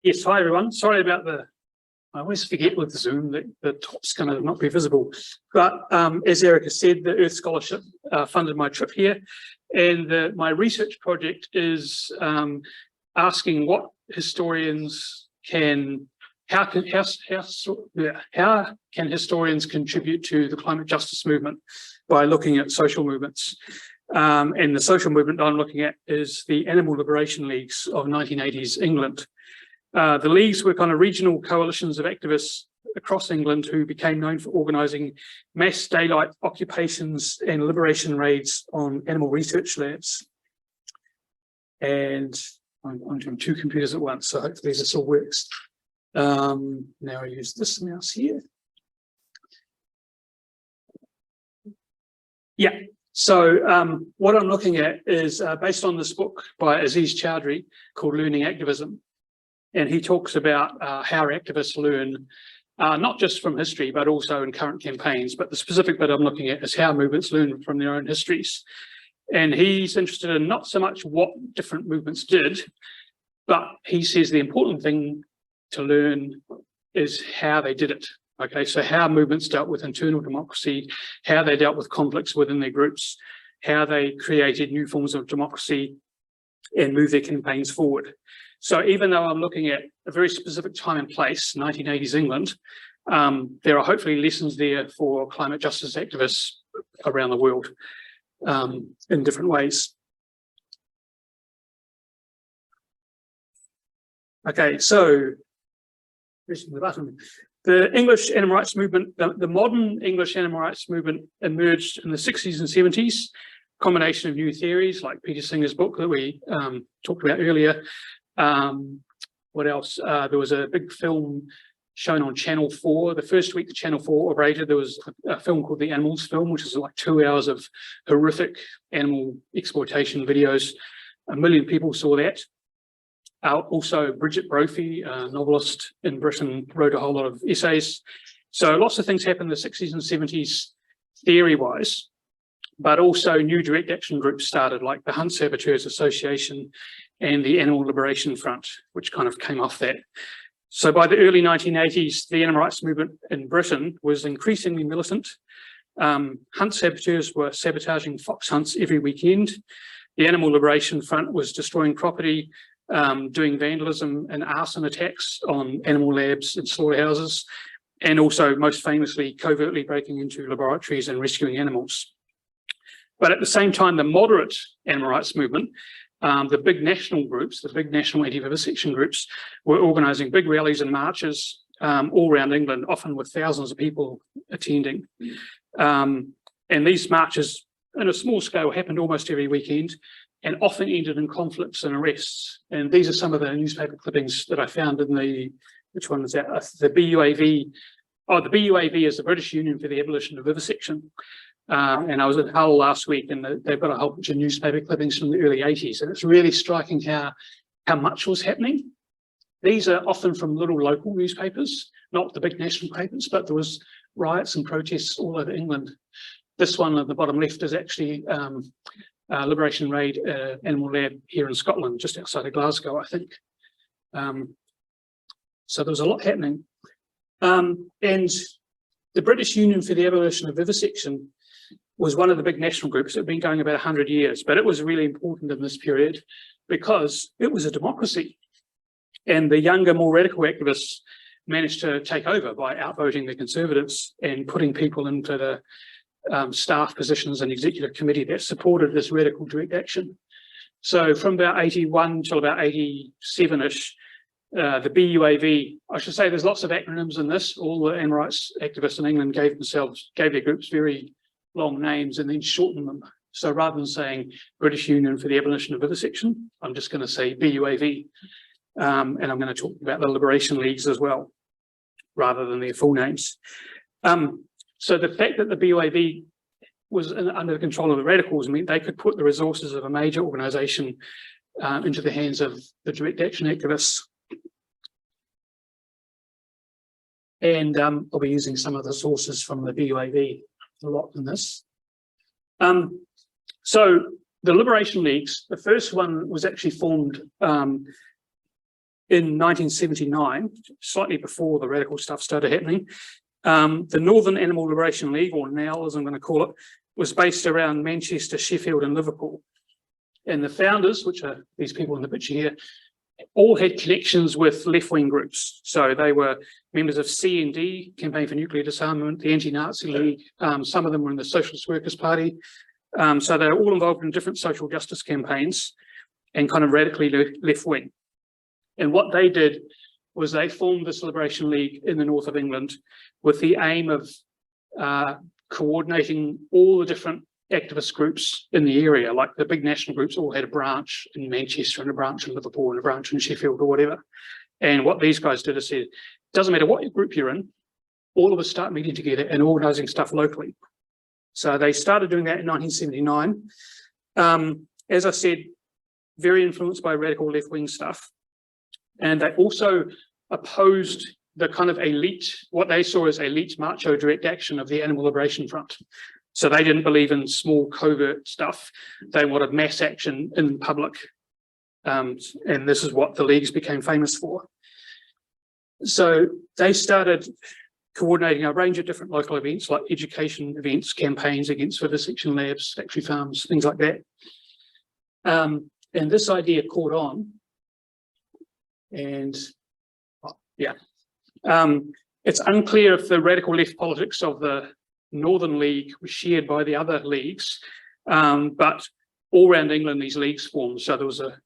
Yes, hi everyone. Sorry about I always forget with Zoom that the top's going to not be visible. But as Erica said, the Earth Scholarship funded my trip here. And my research project is asking what historians how can historians contribute to the climate justice movement by looking at social movements. And the social movement I'm looking at is the Animal Liberation Leagues of 1980s England. The leagues were kind of regional coalitions of activists across England who became known for organising mass daylight occupations and liberation raids on animal research labs. And I'm doing two computers at once, so hopefully this all works. Now I use this mouse here. Yeah, so what I'm looking at is based on this book by Aziz Chowdhury called Learning Activism. And he talks about how activists learn, not just from history, but also in current campaigns. But the specific bit I'm looking at is how movements learn from their own histories. And he's interested in not so much what different movements did, but he says the important thing to learn is how they did it. Okay, so how movements dealt with internal democracy, how they dealt with conflicts within their groups, how they created new forms of democracy and moved their campaigns forward. So even though I'm looking at a very specific time and place, 1980s England, there are hopefully lessons there for climate justice activists around the world in different ways. Okay, so pressing the button. The English animal rights movement, the modern English animal rights movement emerged in the 60s and 70s, combination of new theories like Peter Singer's book that we talked about earlier. What else? There was a big film shown on Channel 4. The first week the Channel 4 operated, there was a film called The Animals Film, which is like 2 hours of horrific animal exploitation videos. 1 million people saw that. Also, Bridget Brophy, a novelist in Britain, wrote a whole lot of essays. So lots of things happened in the 60s and 70s theory-wise, but also new direct action groups started, like the Hunt Saboteurs Association and the Animal Liberation Front, which kind of came off that. So by the early 1980s, the animal rights movement in Britain was increasingly militant. Hunt saboteurs were sabotaging fox hunts every weekend. The Animal Liberation Front was destroying property, doing vandalism and arson attacks on animal labs and slaughterhouses, and also, most famously, covertly breaking into laboratories and rescuing animals. But at the same time, the moderate animal rights movement, the big national groups, the big national anti-vivisection groups, were organising big rallies and marches all around England, often with thousands of people attending. And these marches, on a small scale, happened almost every weekend and often ended in conflicts and arrests. And these are some of the newspaper clippings that I found in the, which one is that? The BUAV. Oh, the BUAV is the British Union for the Abolition of Vivisection. And I was at Hull last week, and they've got a whole bunch of newspaper clippings from the early 80s, and it's really striking how much was happening. These are often from little local newspapers, not the big national papers, but there was riots and protests all over England. This one at the bottom left is actually Liberation Raid Animal Lab here in Scotland, just outside of Glasgow, I think. So there was a lot happening. And the British Union for the Abolition of Vivisection was one of the big national groups that had been going about 100 years, but it was really important in this period because it was a democracy. And the younger, more radical activists managed to take over by outvoting the Conservatives and putting people into the staff positions and executive committee that supported this radical direct action. So from about 81 till about 87-ish, the BUAV, I should say there's lots of acronyms in this. All the animal rights activists in England gave their groups very long names and then shortened them. So rather than saying British Union for the Abolition of Vivisection, I'm just going to say BUAV. And I'm going to talk about the Liberation Leagues as well, rather than their full names. So the fact that the BUAV was under the control of the radicals meant they could put the resources of a major organisation into the hands of the direct action activists. And I'll be using some of the sources from the BUAV a lot in this. So the Liberation Leagues, the first one was actually formed in 1979, slightly before the radical stuff started happening, the Northern Animal Liberation League, or NAL as I'm going to call it, was based around Manchester, Sheffield and Liverpool. And the founders, which are these people in the picture here, all had connections with left-wing groups. So they were members of C&D, Campaign for Nuclear Disarmament, the Anti-Nazi League. Some of them were in the Socialist Workers' Party. So they were all involved in different social justice campaigns and kind of radically left-wing. And what they did was they formed this Liberation League in the north of England with the aim of coordinating all the different activist groups in the area. Like the big national groups all had a branch in Manchester and a branch in Liverpool and a branch in Sheffield or whatever. And what these guys did is said, doesn't matter what group you're in, all of us start meeting together and organising stuff locally. So they started doing that in 1979. As I said, very influenced by radical left-wing stuff. And they also opposed the kind of elite, what they saw as elite macho direct action of the Animal Liberation Front. So they didn't believe in small covert stuff. They wanted mass action in public. And this is what the leagues became famous for. So they started coordinating a range of different local events like education events, campaigns against vivisection labs, factory farms, things like that. And this idea caught on. And yeah, it's unclear if the radical left politics of the Northern League was shared by the other leagues, but all around England these leagues formed. So there was a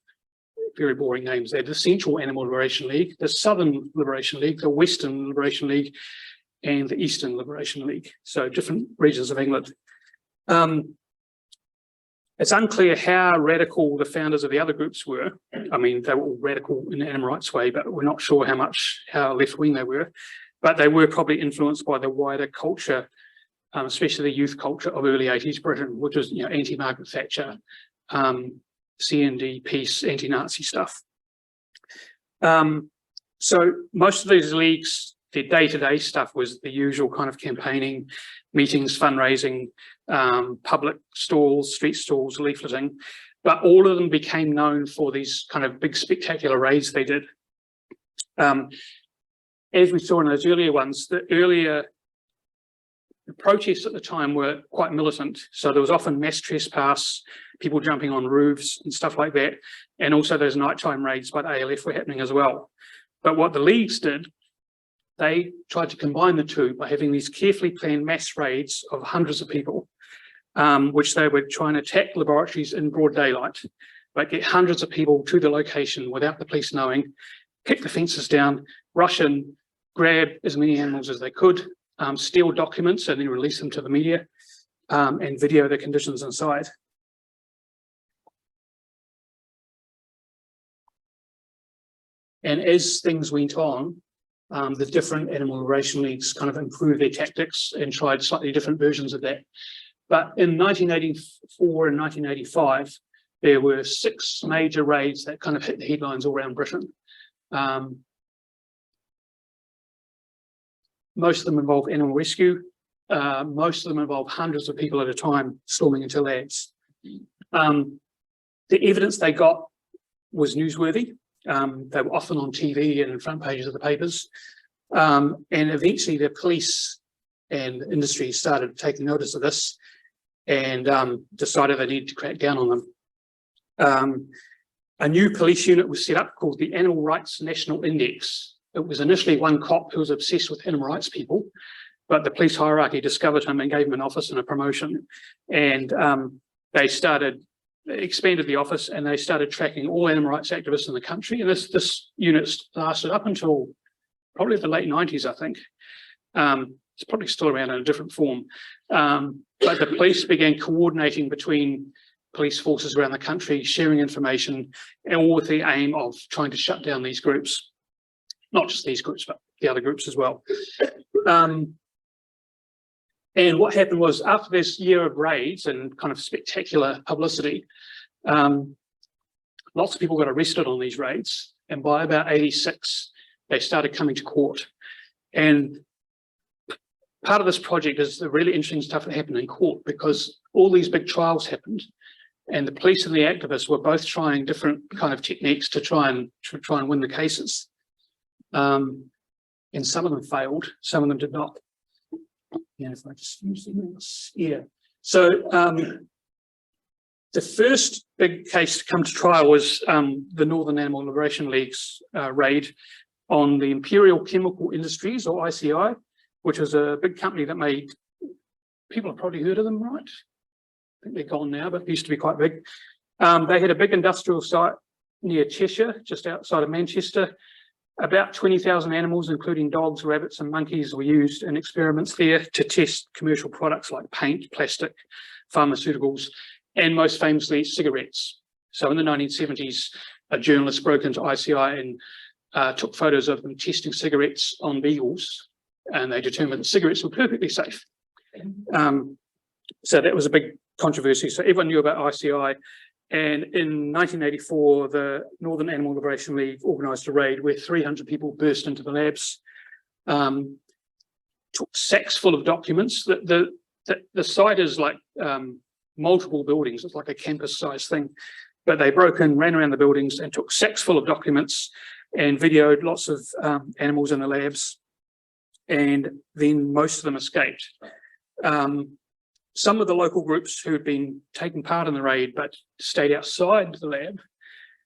very boring names there: the Central Animal Liberation League, the Southern Liberation League, the Western Liberation League, and the Eastern Liberation League. So different regions of England. It's unclear how radical the founders of the other groups were. I mean, they were all radical in the animal rights way, but we're not sure how left-wing they were. But they were probably influenced by the wider culture, especially the youth culture of early 80s Britain, which was, anti-Margaret Thatcher, C&D, peace, anti-Nazi stuff. So most of these leagues, their day-to-day stuff was the usual kind of campaigning, meetings, fundraising, public stalls, street stalls, leafleting, but all of them became known for these kind of big spectacular raids they did. As we saw in those earlier ones, the protests at the time were quite militant. So there was often mass trespass, people jumping on roofs and stuff like that. And also those nighttime raids by the ALF were happening as well. But what the leagues did, they tried to combine the two by having these carefully planned mass raids of hundreds of people, which they would try and attack laboratories in broad daylight, but get hundreds of people to the location without the police knowing, kick the fences down, rush in, grab as many animals as they could, steal documents and then release them to the media, and video the conditions inside. And as things went on, the different animal liberation leagues kind of improved their tactics and tried slightly different versions of that. But in 1984 and 1985, there were 6 major raids that kind of hit the headlines all around Britain. Most of them involve animal rescue. Most of them involve hundreds of people at a time storming into labs. The evidence they got was newsworthy. They were often on TV and in front pages of the papers. And eventually the police and industry started taking notice of this and decided they needed to crack down on them. A new police unit was set up called the Animal Rights National Index. It was initially one cop who was obsessed with animal rights people, but the police hierarchy discovered him and gave him an office and a promotion. And they expanded the office and they started tracking all animal rights activists in the country. And this unit lasted up until probably the late 90s, I think. It's probably still around in a different form. But the police began coordinating between police forces around the country, sharing information, and all with the aim of trying to shut down these groups. Not just these groups, but the other groups as well. And what happened was, after this year of raids and kind of spectacular publicity, lots of people got arrested on these raids. And by about 86, they started coming to court. And part of this project is the really interesting stuff that happened in court, because all these big trials happened. And the police and the activists were both trying different kind of techniques to try and win the cases. And some of them failed, some of them did not. Yeah, if I just use this, yeah. So the first big case to come to trial was the Northern Animal Liberation League's raid on the Imperial Chemical Industries, or ICI, which was a big company that made, people have probably heard of them, right? I think they're gone now, but it used to be quite big. They had a big industrial site near Cheshire, just outside of Manchester. About 20,000 animals, including dogs, rabbits, and monkeys, were used in experiments there to test commercial products like paint, plastic, pharmaceuticals, and most famously, cigarettes. So in the 1970s, a journalist broke into ICI and took photos of them testing cigarettes on beagles, and they determined that cigarettes were perfectly safe. So that was a big controversy. So everyone knew about ICI. And in 1984, the Northern Animal Liberation League organised a raid where 300 people burst into the labs, took sacks full of documents. The site is like multiple buildings. It's like a campus-sized thing. But they broke in, ran around the buildings and took sacks full of documents and videoed lots of animals in the labs. And then most of them escaped. Some of the local groups who had been taking part in the raid but stayed outside the lab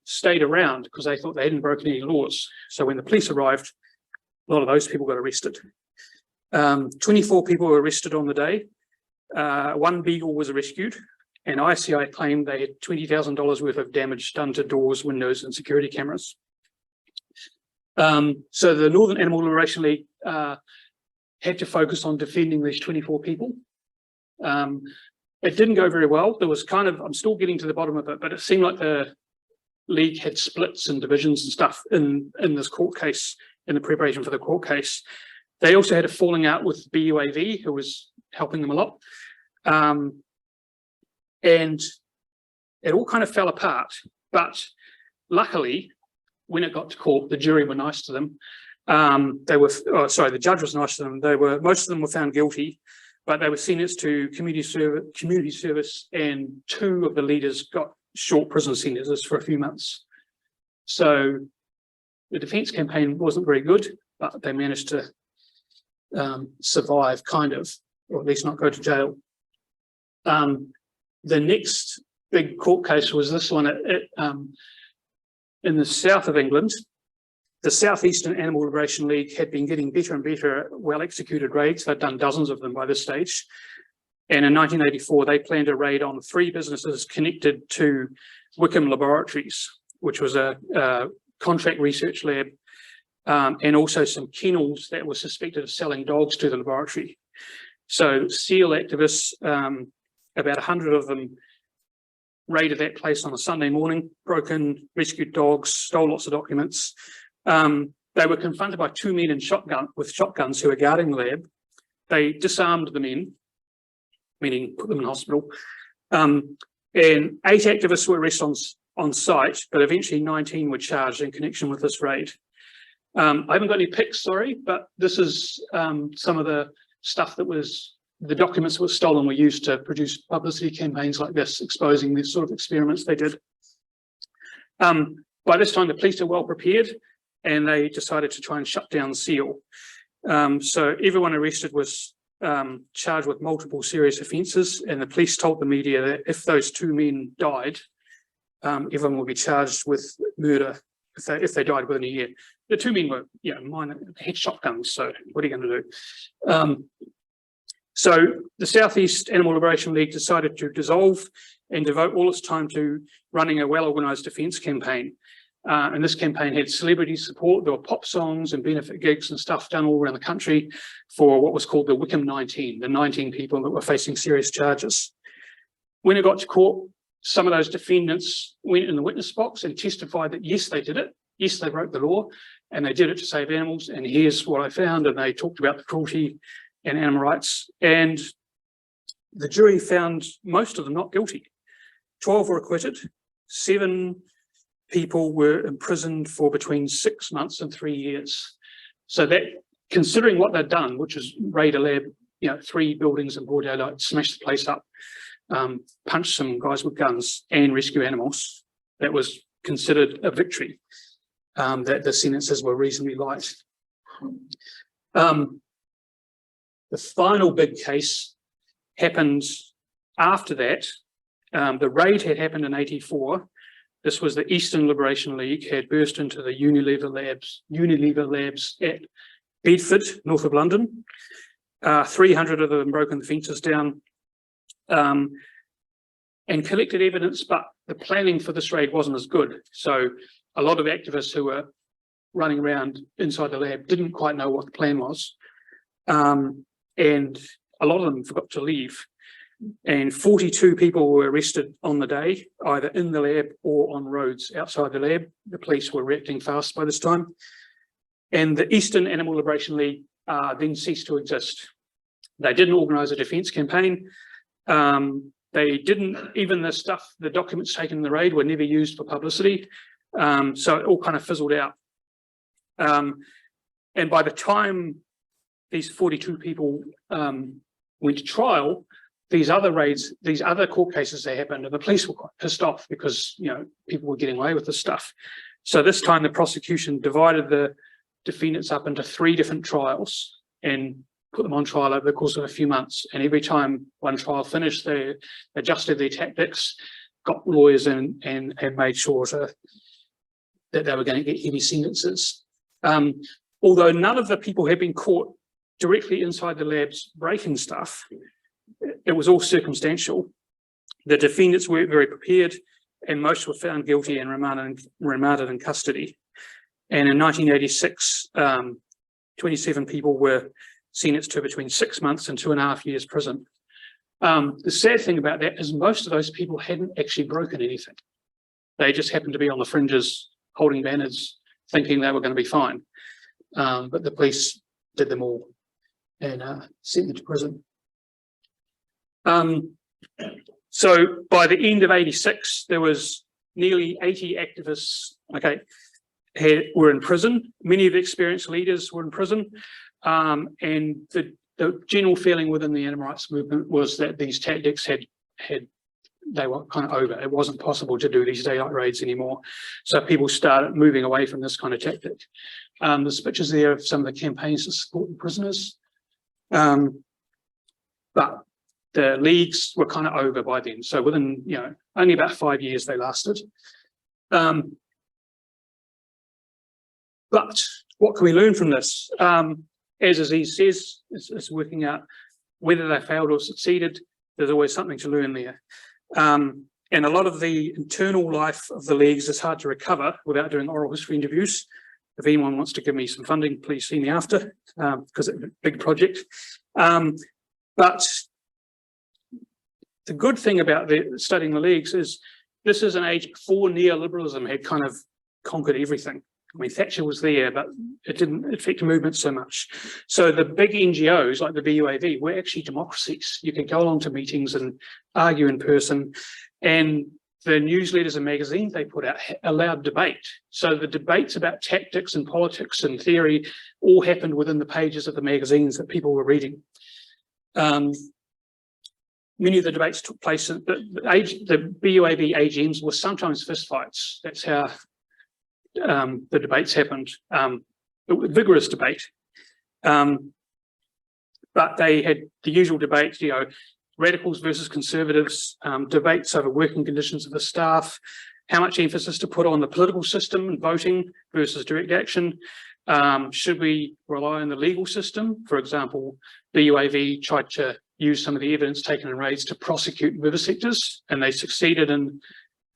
stayed around because they thought they hadn't broken any laws. So when the police arrived, a lot of those people got arrested. 24 people were arrested on the day. One beagle was rescued, and ICI claimed they had $20,000 worth of damage done to doors, windows, and security cameras. So the Northern Animal Liberation League had to focus on defending these 24 people. It didn't go very well. There was kind of, I'm still getting to the bottom of it, but it seemed like the league had splits and divisions and stuff in this court case, in the preparation for the court case. They also had a falling out with BUAV, who was helping them a lot. And it all kind of fell apart. But luckily, when it got to court, the jury were nice to them. The judge was nice to them. Most of them were found guilty, but they were sentenced to community service, and 2 of the leaders got short prison sentences for a few months. So the defence campaign wasn't very good, but they managed to survive, kind of, or at least not go to jail. The next big court case was this one in the south of England. The Southeastern Animal Liberation League had been getting better and better at well-executed raids. They'd done dozens of them by this stage. And in 1984, they planned a raid on 3 businesses connected to Wickham Laboratories, which was a contract research lab, and also some kennels that were suspected of selling dogs to the laboratory. So SEAL activists, about 100 of them, raided that place on a Sunday morning, broke in, rescued dogs, stole lots of documents. They were confronted by 2 men with shotguns who were guarding the lab. They disarmed the men, meaning put them in hospital. And 8 activists were arrested on site, but eventually 19 were charged in connection with this raid. I haven't got any pics, sorry, but this is some of the stuff that was, the documents that were stolen were used to produce publicity campaigns like this, exposing these sort of experiments they did. By this time, the police are well prepared, and they decided to try and shut down SEAL. So everyone arrested was charged with multiple serious offences, and the police told the media that if those 2 men died, everyone would be charged with murder if they died within a year. The 2 men were, minor, had shotguns, so what are you going to do? So the Southeast Animal Liberation League decided to dissolve and devote all its time to running a well-organised defence campaign. And this campaign had celebrity support. There were pop songs and benefit gigs and stuff done all around the country for what was called the Wickham 19, the 19 people that were facing serious charges. When it got to court, some of those defendants went in the witness box and testified that yes, they did it. Yes, they broke the law, and they did it to save animals. And here's what I found. And they talked about the cruelty and animal rights. And the jury found most of them not guilty. 12 were acquitted. 7 people were imprisoned for between 6 months and 3 years. So that, considering what they'd done, which is raid a lab, 3 buildings in broad daylight, smash the place up, punch some guys with guns and rescue animals, that was considered a victory, that the sentences were reasonably light. The final big case happened after that. The raid had happened in '84. This was the Eastern Liberation League had burst into the Unilever labs at Bedford, north of London. 300 of them broken the fences down and collected evidence, but the planning for this raid wasn't as good. So a lot of activists who were running around inside the lab didn't quite know what the plan was. And a lot of them forgot to leave. And 42 people were arrested on the day, either in the lab or on roads outside the lab. The police were reacting fast by this time. And the Eastern Animal Liberation League then ceased to exist. They didn't organise a defence campaign. They didn't, even the documents taken in the raid were never used for publicity. So it all kind of fizzled out. And by the time these 42 people went to trial, these other raids, these other court cases that happened, and the police were quite pissed off because, you know, people were getting away with this stuff. So this time the prosecution divided the defendants up into 3 different trials and put them on trial over the course of a few months. And every time one trial finished, they adjusted their tactics, got lawyers in, and made sure that they were going to get heavy sentences. Although none of the people had been caught directly inside the labs breaking stuff, it was all circumstantial. The defendants weren't very prepared, and most were found guilty and remanded in custody. And in 1986, 27 people were sentenced to between 6 months and 2.5 years prison. The sad thing about that is most of those people hadn't actually broken anything. They just happened to be on the fringes, holding banners, thinking they were going to be fine. But the police did them all and sent them to prison. So by the end of '86, there was nearly 80 activists, were in prison. Many of the experienced leaders were in prison. And the general feeling within the animal rights movement was that these tactics they were kind of over. It wasn't possible to do these daylight raids anymore. So people started moving away from this kind of tactic. There's pictures there of some of the campaigns to support the prisoners. But the leagues were kind of over by then. So within, only about 5 years they lasted. But what can we learn from this? As Aziz says, it's working out whether they failed or succeeded. There's always something to learn there. And a lot of the internal life of the leagues is hard to recover without doing oral history interviews. If anyone wants to give me some funding, please see me after, because it's a big project. But the good thing about studying the leagues is this is an age before neoliberalism had kind of conquered everything. I mean, Thatcher was there, but it didn't affect the movement so much. So the big NGOs like the BUAV were actually democracies. You could go along to meetings and argue in person, and the newsletters and magazines they put out allowed debate. So the debates about tactics and politics and theory all happened within the pages of the magazines that people were reading. Many of the debates took place in the BUAV AGMs were sometimes fistfights. That's how the debates happened. Vigorous debate. But they had the usual debates, radicals versus conservatives, debates over working conditions of the staff, how much emphasis to put on the political system and voting versus direct action. Should we rely on the legal system? For example, the UAV tried to use some of the evidence taken in raids to prosecute vivisectors, and they succeeded in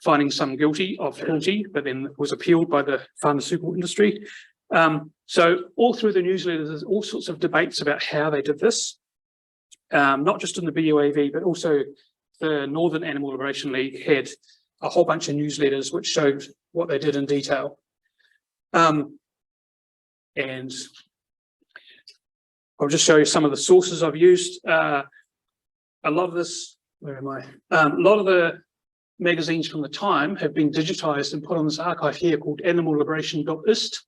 finding some guilty of cruelty, but then it was appealed by the pharmaceutical industry. So all through the newsletters, there's all sorts of debates about how they did this, not just in the BUAV, but also the Northern Animal Liberation League had a whole bunch of newsletters which showed what they did in detail. And I'll just show you some of the sources I've used. A lot of this, where am I? A lot of the magazines from the time have been digitized and put on this archive here called animalliberation.ist,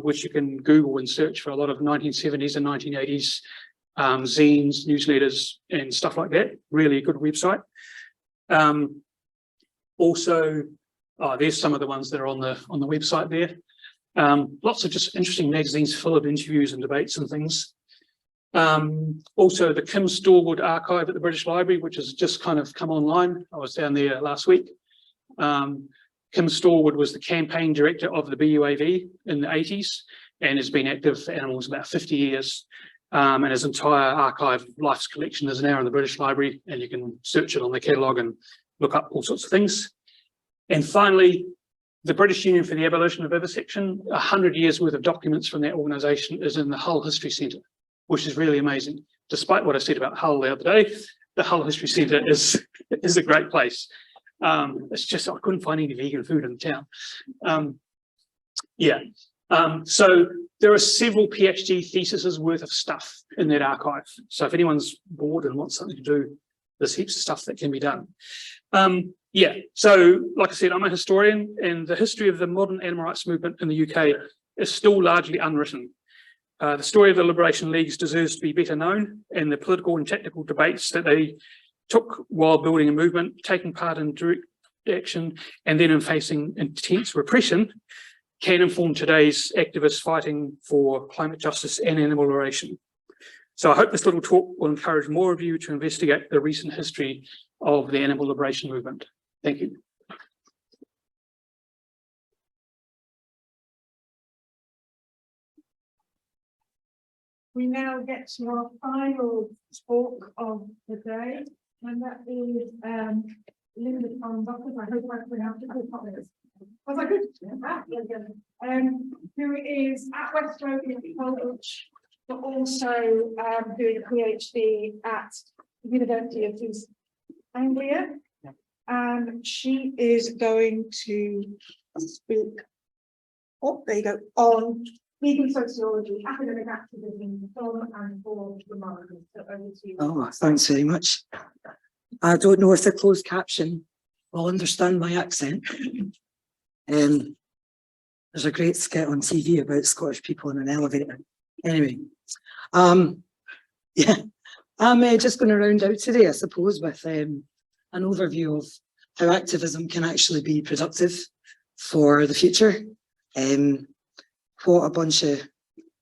which you can Google and search for a lot of 1970s and 1980s zines, newsletters, and stuff like that. Really good website. Also, there's some of the ones that are on the website there. Lots of just interesting magazines full of interviews and debates and things. Also, the Kim Stallwood archive at the British Library, which has just kind of come online. I was down there last week. Kim Stallwood was the campaign director of the BUAV in the 80s and has been active for animals about 50 years. And his entire archive life's collection is now in the British Library, and you can search it on the catalogue and look up all sorts of things. And finally, the British Union for the Abolition of Vivisection, 100 years worth of documents from that organisation is in the Hull History Centre, which is really amazing. Despite what I said about Hull the other day, the Hull History Centre is a great place. It's just, I couldn't find any vegan food in the town. So there are several PhD theses worth of stuff in that archive. So if anyone's bored and wants something to do, there's heaps of stuff that can be done. So like I said, I'm a historian, and the history of the modern animal rights movement in the UK is still largely unwritten. The story of the Liberation Leagues deserves to be better known, and the political and tactical debates that they took while building a movement, taking part in direct action, and then in facing intense repression, can inform today's activists fighting for climate justice and animal liberation. So I hope this little talk will encourage more of you to investigate the recent history of the animal liberation movement. Thank you. We now get to our final talk of the day, and that is Lynda Korimboccus. I hope I pronounced it correctly. Was I good? Who is at West Lothian College, but also doing a PhD at the University of Anglia. And she is going to speak, oh, there you go, on vegan sociology, academic activism, from and for the market. So over to you. Oh, thanks very much. I don't know if the closed caption will understand my accent. There's a great skit on TV about Scottish people in an elevator. Anyway, I'm just going to round out today, I suppose, with an overview of how activism can actually be productive for the future. What a bunch of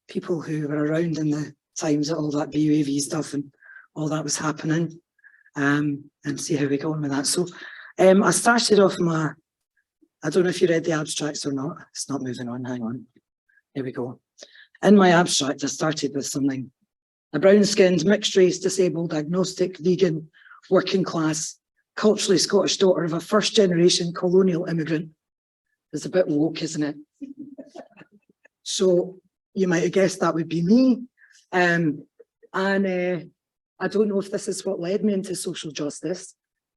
people who were around in the times that all that BUAV stuff and all that was happening, and see how we go on with that. So I started off I don't know if you read the abstracts or not. It's not moving on, hang on. Here we go. In my abstract, I started with something. A brown-skinned, mixed-race, disabled, agnostic, vegan, working class, culturally Scottish daughter of a first-generation colonial immigrant. It's a bit woke, isn't it? So you might have guessed that would be me. I don't know if this is what led me into social justice,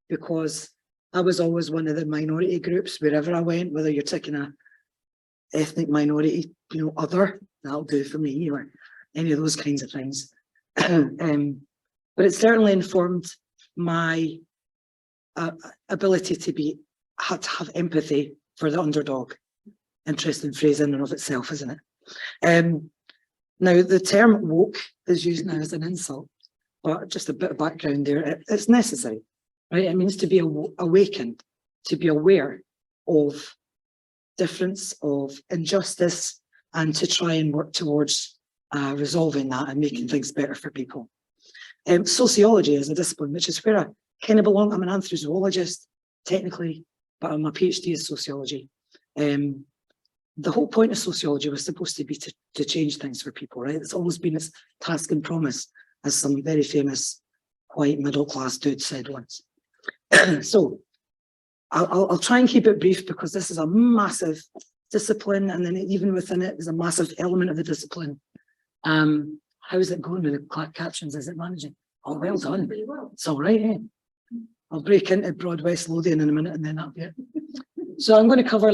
because I was always one of the minority groups wherever I went, whether you're taking a ethnic minority, other, that'll do for me, or any of those kinds of things. But it certainly informed my ability to have empathy for the underdog. Interesting phrase in and of itself, isn't it? Now, the term woke is used now as an insult, but just a bit of background there, it's necessary, right? It means to be awakened, to be aware of difference, of injustice, and to try and work towards resolving that and making things better for people. Sociology is a discipline, which is where I kind of belong. I'm an anthropologist, technically, but my PhD is sociology. The whole point of sociology was supposed to be to change things for people, right? It's always been its task and promise, as some very famous white middle-class dude said once. So I'll try and keep it brief, because this is a massive discipline, and then even within it, there's a massive element of the discipline. How is it going with the captions? Is it managing? Oh, well done. It's all right, eh? I'll break into Broad West Lothian in a minute, and then that'll be it. So I'm going to cover,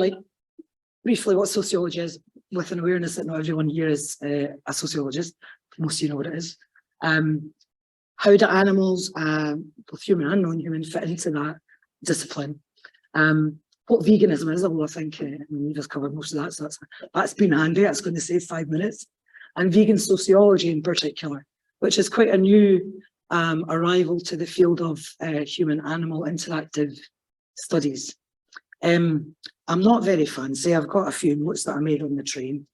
briefly what sociology is, with an awareness that not everyone here is a sociologist. Most of you know what it is. How do animals, both human and non-human, fit into that discipline? What veganism is, although I think we just covered most of that, so that's been handy. That's going to save 5 minutes. And vegan sociology in particular, which is quite a new arrival to the field of human-animal interactive studies. I'm not very fancy. I've got a few notes that I made on the train.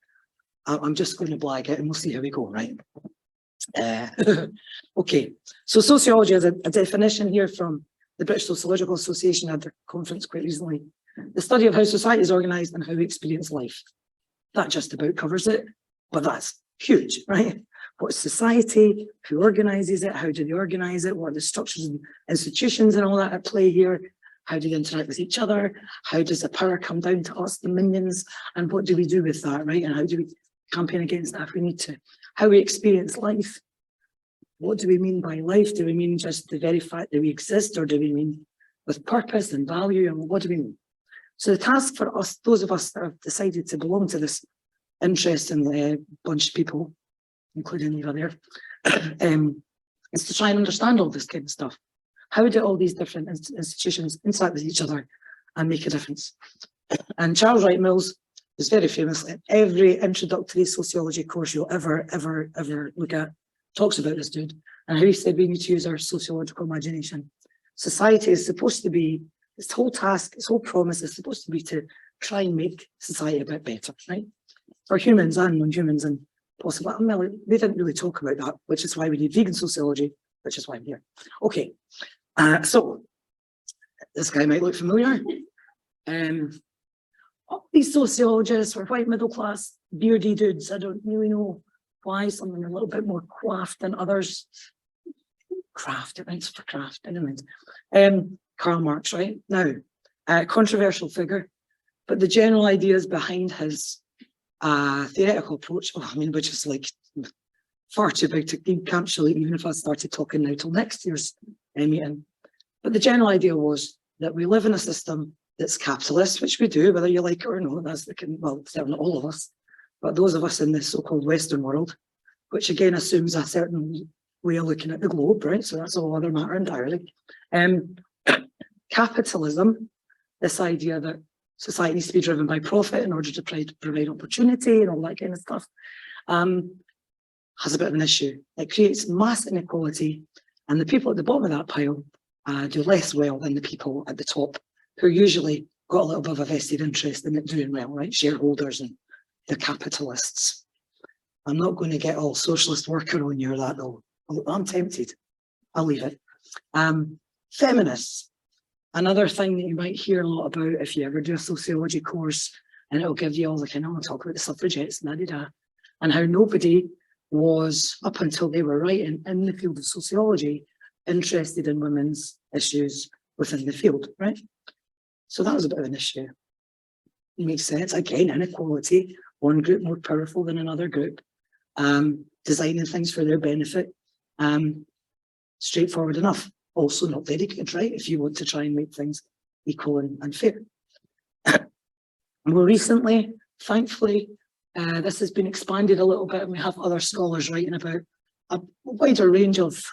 I'm just going to blag it and we'll see how we go, right? Okay, so sociology is a definition here from the British Sociological Association at their conference quite recently. The study of how society is organised and how we experience life. That just about covers it, but that's huge, right? What's society? Who organises it? How do they organise it? What are the structures and institutions and all that at play here? How do they interact with each other? How does the power come down to us, the minions? And what do we do with that, right? And how do we campaign against that if we need to? How we experience life. What do we mean by life? Do we mean just the very fact that we exist, or do we mean with purpose and value? And what do we mean? So the task for us, those of us that have decided to belong to this interesting bunch of people, including Lynda there, is to try and understand all this kind of stuff. How do all these different institutions interact with each other and make a difference? And Charles Wright Mills is very famous in every introductory sociology course you'll ever look at, talks about this dude, and how he said we need to use our sociological imagination. Society is supposed to be, its whole task, its whole promise is supposed to be to try and make society a bit better, right? For humans and non-humans and possible. They didn't really talk about that, which is why we need vegan sociology, which is why I'm here. Okay, so this guy might look familiar. All these sociologists were white middle class, beardy dudes. I don't really know why some of them are a little bit more quaffed than others. Craft, it means for craft, anyways. Karl Marx, right? Now, controversial figure, but the general ideas behind his theoretical approach, which is like far too big to encapsulate, even if I started talking now till next year's meeting. But the general idea was that we live in a system that's capitalist, which we do, whether you like it or not. That's well, certainly all of us, but those of us in this so-called Western world, which again assumes a certain way of looking at the globe, right? So that's a whole other matter entirely. Capitalism, this idea that society needs to be driven by profit in order to provide opportunity and all that kind of stuff, has a bit of an issue. It creates mass inequality, and the people at the bottom of that pile do less well than the people at the top, who usually got a little bit of a vested interest in it doing well, right? Shareholders and the capitalists. I'm not going to get all socialist worker on you or that though. I'm tempted. I'll leave it. Feminists. Another thing that you might hear a lot about if you ever do a sociology course, and it'll give you all the kind of talk about the suffragettes and how nobody was, up until they were writing in the field of sociology, interested in women's issues within the field, right? So that was a bit of an issue. It makes sense. Again, inequality, one group more powerful than another group, designing things for their benefit. Straightforward enough. Also not very good, right? If you want to try and make things equal and fair. More recently, thankfully, this has been expanded a little bit, and we have other scholars writing about a wider range of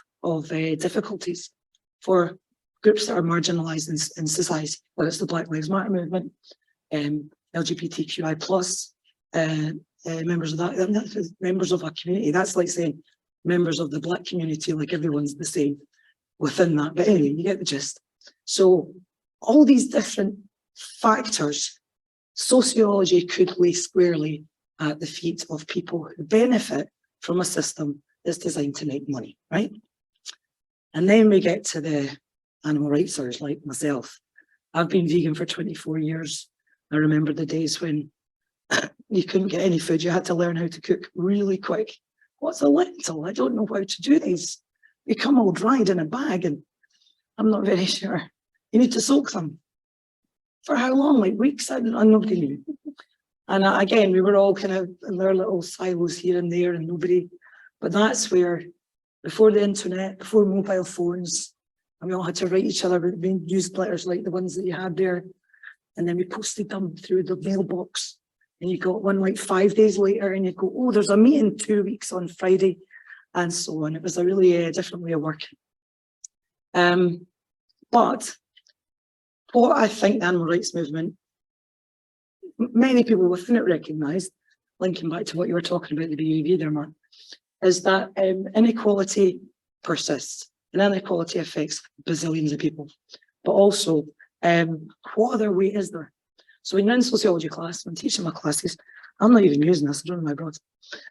difficulties for groups that are marginalised in society, whether it's the Black Lives Matter movement, LGBTQI plus members of that, members of a community. That's like saying members of the Black community, like everyone's the same within that. But anyway, you get the gist. So all these different factors, sociology could lay squarely at the feet of people who benefit from a system that's designed to make money, right? And then we get to the animal rightsers like myself. I've been vegan for 24 years. I remember the days when you couldn't get any food. You had to learn how to cook really quick. What's a lentil? I don't know how to do these. They come all dried in a bag and I'm not very sure. You need to soak them. For how long? Like weeks? And nobody knew. And again, we were all kind of in our little silos here and there and nobody, but that's where, before the internet, before mobile phones, and we all had to write each other newsletters like the ones that you had there. And then we posted them through the mailbox. And you got one like 5 days later and you go, oh, there's a meeting 2 weeks on Friday, and so on. It was a really different way of working. But what I think the animal rights movement, many people within it recognised, linking back to what you were talking about, the BAV there, Mark, is that inequality persists, and inequality affects bazillions of people. But also, what other way is there? So when you're in sociology class, when I'm teaching my classes, I'm not even using this, I don't know my broad.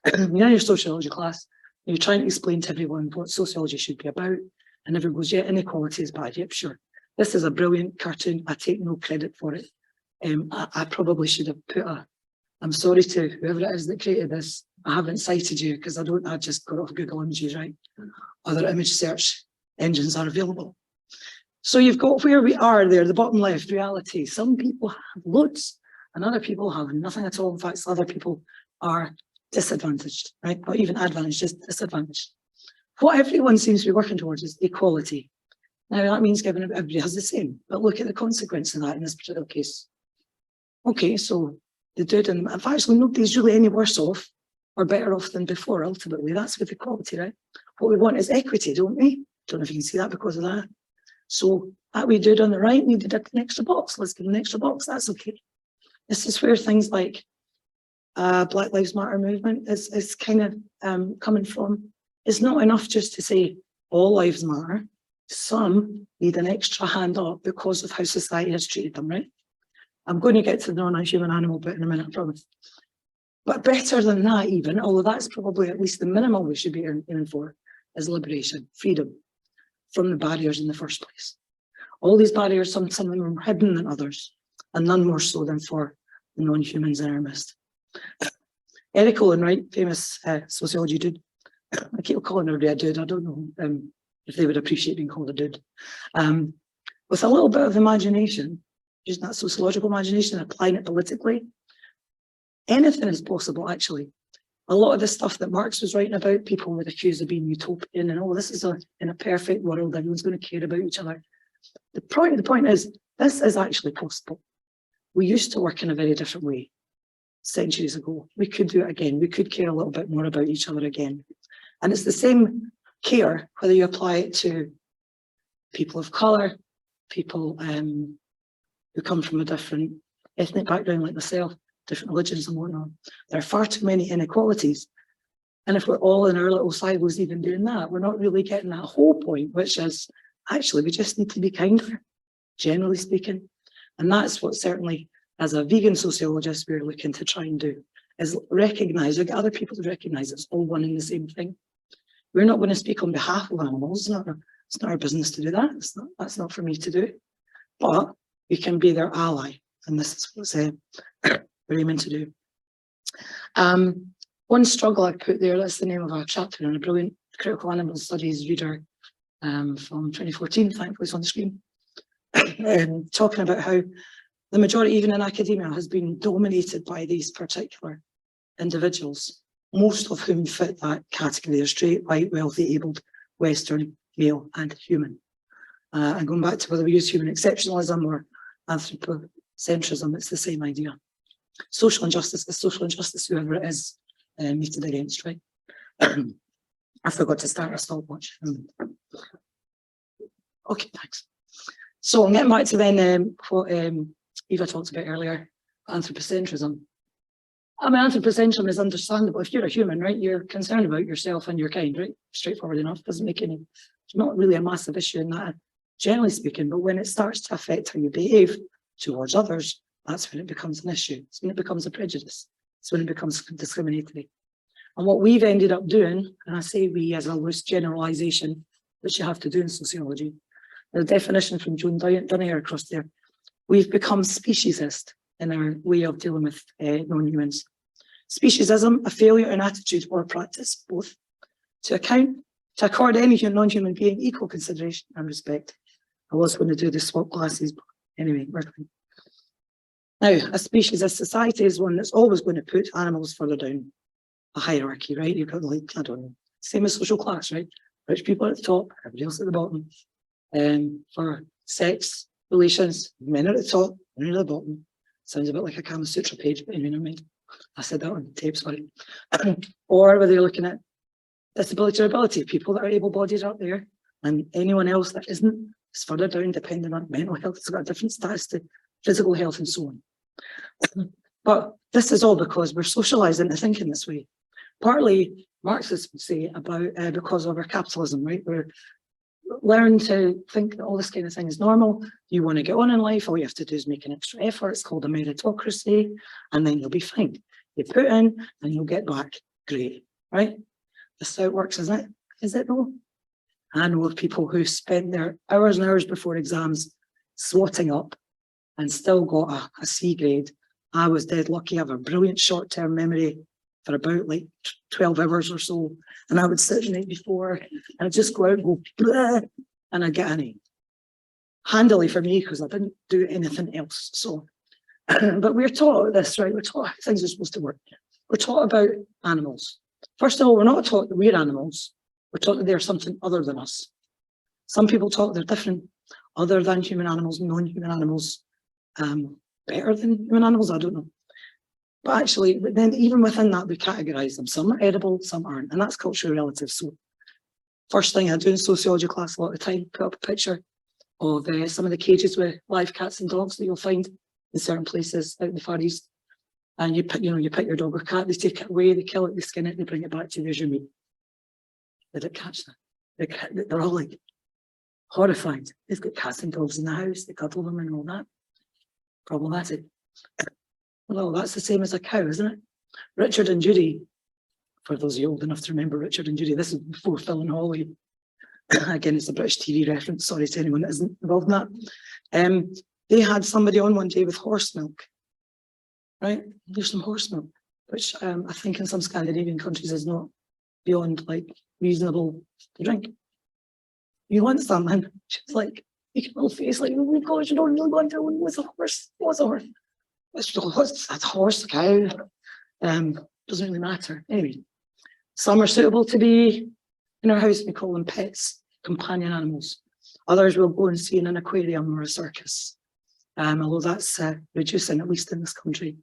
You're in your sociology class, you're trying to explain to everyone what sociology should be about, and everyone goes, yeah, inequality is bad. Yep, sure. This is a brilliant cartoon. I take no credit for it. I probably should have put I'm sorry to whoever it is that created this. I haven't cited you because I just got off Google Images, right? Other image search engines are available. So you've got where we are there, the bottom left, reality. Some people have loads and other people have nothing at all. In fact, other people are disadvantaged, right? Not even advantaged, just disadvantaged. What everyone seems to be working towards is equality. Now that means giving everybody has the same, but look at the consequence of that in this particular case. Okay, so the dude, and actually nobody's really any worse off or better off than before, ultimately. That's with equality, right? What we want is equity, don't we? Don't know if you can see that because of that. So that we dude on the right needed an extra box. Let's give him an extra box, that's okay. This is where things like Black Lives Matter movement is kind of coming from. It's not enough just to say all lives matter. Some need an extra hand up because of how society has treated them, right? I'm going to get to the non-human animal bit in a minute, I promise. But better than that even, although that's probably at least the minimum we should be aiming for, is liberation, freedom from the barriers in the first place. All these barriers, some of them are more hidden than others, and none more so than for the non-humans in our midst. Eric Olin, right, famous sociology dude. I keep calling everybody a dude, I don't know if they would appreciate being called a dude. With a little bit of imagination, using that sociological imagination and applying it politically, anything is possible, actually. A lot of the stuff that Marx was writing about, people would accuse of being utopian and, oh, this is in a perfect world, everyone's going to care about each other. The point is, this is actually possible. We used to work in a very different way centuries ago. We could do it again. We could care a little bit more about each other again. And it's the same care, whether you apply it to people of colour, people who come from a different ethnic background like myself, different religions and whatnot. There are far too many inequalities. And if we're all in our little silos even doing that, we're not really getting that whole point, which is actually we just need to be kinder, generally speaking. And that's what certainly as a vegan sociologist we're looking to try and do, is recognise, or get other people to recognise it's all one and the same thing. We're not going to speak on behalf of animals. It's not our business to do that. That's not for me to do. But we can be their ally. And this is what we're aiming to do. One struggle I put there, that's the name of our chapter in a brilliant critical animal studies reader from 2014, thankfully it's on the screen, talking about how the majority, even in academia, has been dominated by these particular individuals, most of whom fit that category. They're straight, white, wealthy, abled, Western, male, and human. And going back to whether we use human exceptionalism or anthropocentrism, it's the same idea. Social injustice is social injustice, whoever it is meted against, right? I forgot to start a stopwatch. Okay, thanks. So I'm getting back to then what Eva talked about earlier, anthropocentrism. I mean, anthropocentrism is understandable. If you're a human, right, you're concerned about yourself and your kind, right? Straightforward enough, doesn't make any, it's not really a massive issue in that, generally speaking, but when it starts to affect how you behave towards others, that's when it becomes an issue. It's when it becomes a prejudice. It's when it becomes discriminatory. And what we've ended up doing, and I say we as a loose generalisation, which you have to do in sociology, the definition from Joan Dunick across there, we've become speciesist in our way of dealing with non-humans. Speciesism, a failure in attitude or practice, both, to accord any non-human being equal consideration and respect. I was going to do the swap classes, but anyway, we're fine. Now, a speciesist society is one that's always going to put animals further down a hierarchy, right? You've got, like, I don't know, same as social class, right? Rich people at the top, everybody else at the bottom. For sex relations, men are at the top, women are at the bottom. Sounds a bit like a Kama Sutra page, but anyway, never mind. I said that on tape, sorry. Or whether you're looking at disability or ability, people that are able-bodied are up there, and anyone else that isn't is further down, depending on mental health. It's got a different status to physical health and so on. But this is all because we're socialised into thinking this way. Partly Marxists would say about because of our capitalism, right? We're learn to think that all this kind of thing is normal. You want to get on in life, all you have to do is make an extra effort. It's called a meritocracy, and then you'll be fine. You put in and you'll get back. Great, right? That's how it works, isn't it? Is it though? I know of people who spent their hours and hours before exams swatting up and still got a C grade. I was dead lucky. I have a brilliant short-term memory for about like 12 hours or so. And I would sit the night before and I'd just go out and go, bleh, and I'd get an A. Handily for me, because I didn't do anything else. So, but we're taught this, right? We're taught how things are supposed to work. We're taught about animals. First of all, we're not taught that we're animals. We're taught that they're something other than us. Some people talk they're different, other than human animals, non-human animals, better than human animals, I don't know. But actually, then even within that, we categorize them. Some are edible, some aren't, and that's culturally relative. So first thing I do in sociology class a lot of the time, put up a picture of some of the cages with live cats and dogs that you'll find in certain places out in the Far East. And you pick your dog or cat, they take it away, they kill it, they skin it, they bring it back to you, there's your meat. Did it catch that? They're all like horrified. They've got cats and dogs in the house, they cuddle them and all that. Problematic. Well, that's the same as a cow, isn't it? Richard and Judy, for those of you old enough to remember Richard and Judy, this is before Phil and Holly. Again, it's a British TV reference, sorry to anyone that isn't involved in that. They had somebody on one day with horse milk, right? There's some horse milk, which I think in some Scandinavian countries is not beyond like reasonable to drink. You want something? She's like, you can little face like, oh my gosh, you don't really want to. What's a horse? What's a horse? What's a horse? A cow? Doesn't really matter. Anyway, some are suitable to be in our house. We call them pets, companion animals. Others we'll go and see in an aquarium or a circus. Although that's reducing, at least in this country.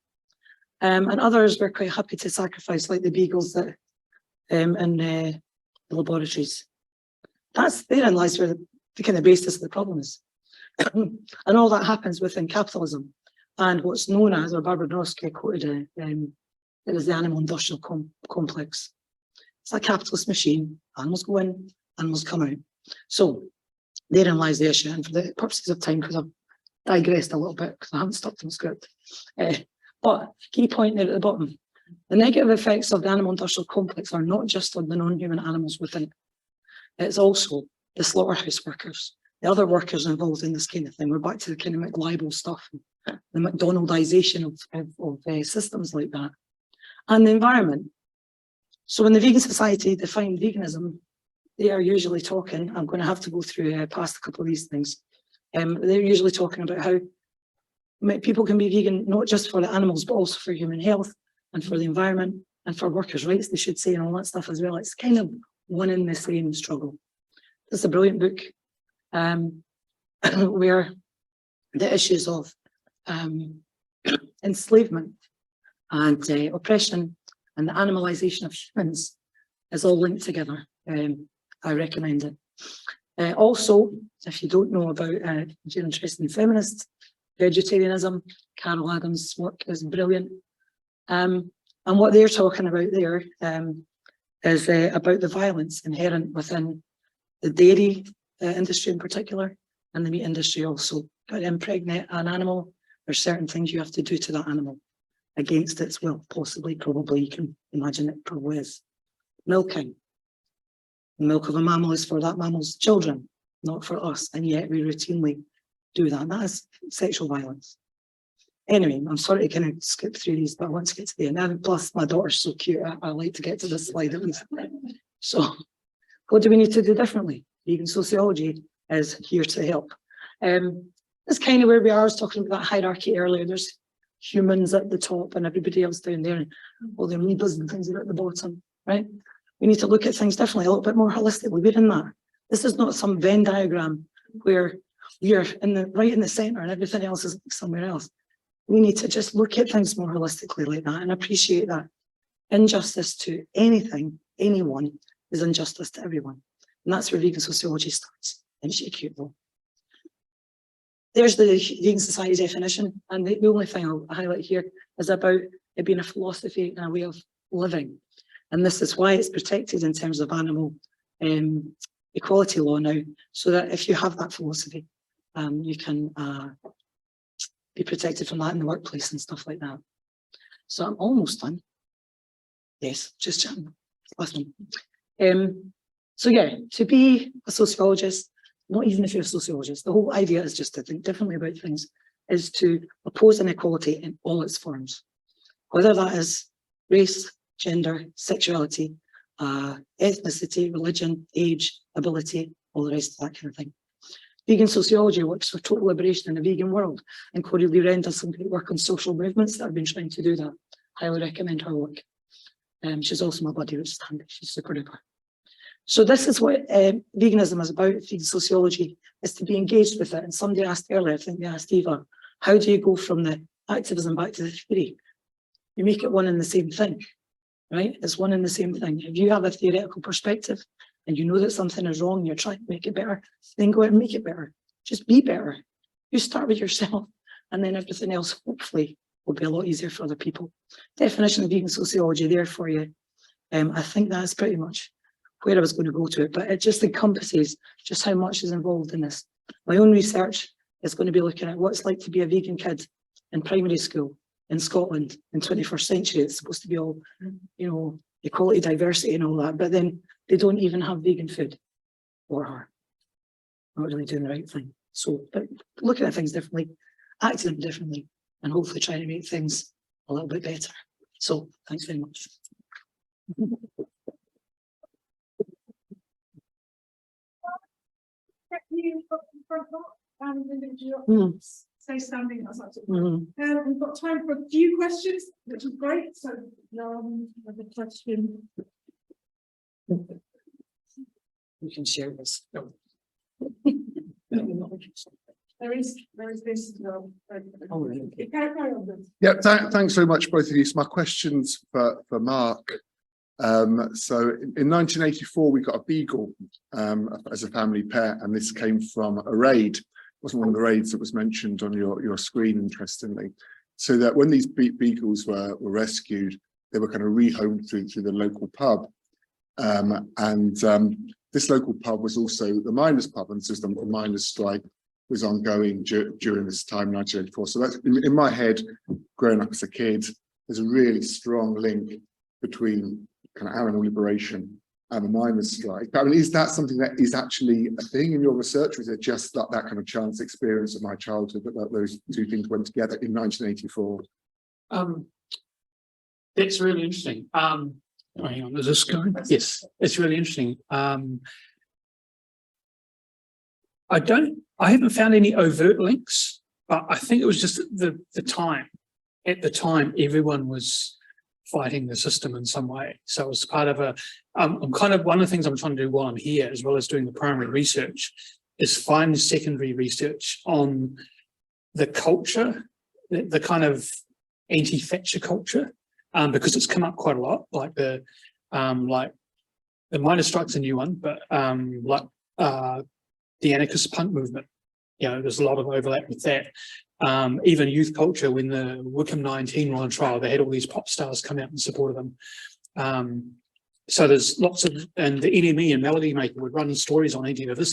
And others we're quite happy to sacrifice, like the beagles that in the laboratories. Therein lies where the kind of basis of the problem is. And all that happens within capitalism and what's known as, or Barbara Brodsky quoted it is the animal industrial complex. It's a capitalist machine. Animals go in, animals come out. So therein lies the issue. And for the purposes of time, because I've digressed a little bit, because I haven't stuck to the script. But key point there at the bottom, the negative effects of the animal industrial complex are not just on the non-human animals within it. It's also the slaughterhouse workers, the other workers involved in this kind of thing. We're back to the kind of McLibel stuff, the McDonaldization of systems like that. And the environment. So when the Vegan Society define veganism, they are usually talking, I'm going to have to go through past a couple of these things. They're usually talking about how people can be vegan, not just for the animals, but also for human health and for the environment and for workers' rights, they should say, and all that stuff as well. It's kind of one in the same struggle. This is a brilliant book where the issues of enslavement and oppression and the animalization of humans is all linked together. I recommend it. Also, if you don't know about, if you're interested in feminists, vegetarianism, Carol Adams' work is brilliant. And what they're talking about there is about the violence inherent within the dairy industry in particular, and the meat industry also. To impregnate an animal, there's certain things you have to do to that animal against its will, possibly, probably, you can imagine it probably is. Milking. The milk of a mammal is for that mammal's children, not for us, and yet we routinely do that. That is sexual violence. Anyway, I'm sorry to kind of skip through these, but I want to get to the end. And plus, my daughter's so cute, I like to get to this slide at least. So, what do we need to do differently? Vegan sociology is here to help. That's kind of where we are. I was talking about that hierarchy earlier. There's humans at the top and everybody else down there, and all the amoebas and things are at the bottom, right? We need to look at things differently, a little bit more holistically. We're in that. This is not some Venn diagram where we are right in the center and everything else is somewhere else. We need to just look at things more holistically like that and appreciate that injustice to anything, anyone, is injustice to everyone. And that's where vegan sociology starts. And it's cute though. There's the Vegan Society definition. And the only thing I'll highlight here is about it being a philosophy and a way of living. And this is why it's protected in terms of animal equality law now, so that if you have that philosophy, you can be protected from that in the workplace and stuff like that. So I'm almost done. Yes, just chatting. Last one. So yeah, to be a sociologist, not even if you're a sociologist, the whole idea is just to think differently about things, is to oppose inequality in all its forms, whether that is race, gender, sexuality, ethnicity, religion, age, ability, all the rest of that kind of thing. Vegan sociology works for total liberation in a vegan world, and Korimboccus does some great work on social movements that have been trying to do that. Highly recommend her work. She's also my buddy, which is handy. She's super duper. So this is what veganism is about. Vegan sociology is to be engaged with it. And somebody asked earlier, I think they asked Eva, how do you go from the activism back to the theory? You make it one and the same thing, right? It's one and the same thing. If you have a theoretical perspective and you know that something is wrong, you're trying to make it better, then go out and make it better. Just be better. You start with yourself, and then everything else, hopefully, will be a lot easier for other people. Definition of vegan sociology there for you. I think that's pretty much where I was going to go to it, but it just encompasses just how much is involved in this. My own research is going to be looking at what it's like to be a vegan kid in primary school in Scotland in 21st century. It's supposed to be all, you know, equality, diversity and all that, but then they don't even have vegan food or her. Not really doing the right thing. So, but looking at things differently, acting them differently, and hopefully trying to make things a little bit better. So, thanks very much. Stay standing, that's absolutely fine. We've got time for a few questions, which is great. So, another question. We can share this. There is this. Yeah, thanks very much, both of you. So my question's for Mark. So in 1984, we got a beagle as a family pet, and this came from a raid. It wasn't one of the raids that was mentioned on your screen, interestingly. So that when these beagles were rescued, they were kind of rehomed through the local pub. This local pub was also the miners' pub, and so the miners' strike was ongoing during this time, 1984. So that's in my head, growing up as a kid, there's a really strong link between kind of animal liberation and the miners' strike. I mean, is that something that is actually a thing in your research, or is it just that kind of chance experience of my childhood that those two things went together in 1984? That's really interesting. Hang on, is this going? Yes, it's really interesting. I haven't found any overt links, but I think it was just the time. At the time, everyone was fighting the system in some way. So it was part of a, I'm kind of, one of the things I'm trying to do while I'm here, as well as doing the primary research, is find secondary research on the culture, the kind of anti-Thatcher culture, because it's come up quite a lot, like the miners' strike's a new one, but the anarchist punk movement, you know, there's a lot of overlap with that. Even youth culture, when the Wickham 19 were on trial, they had all these pop stars come out and supported them. So there's lots of, and the NME and Melody Maker would run stories on anti-diversity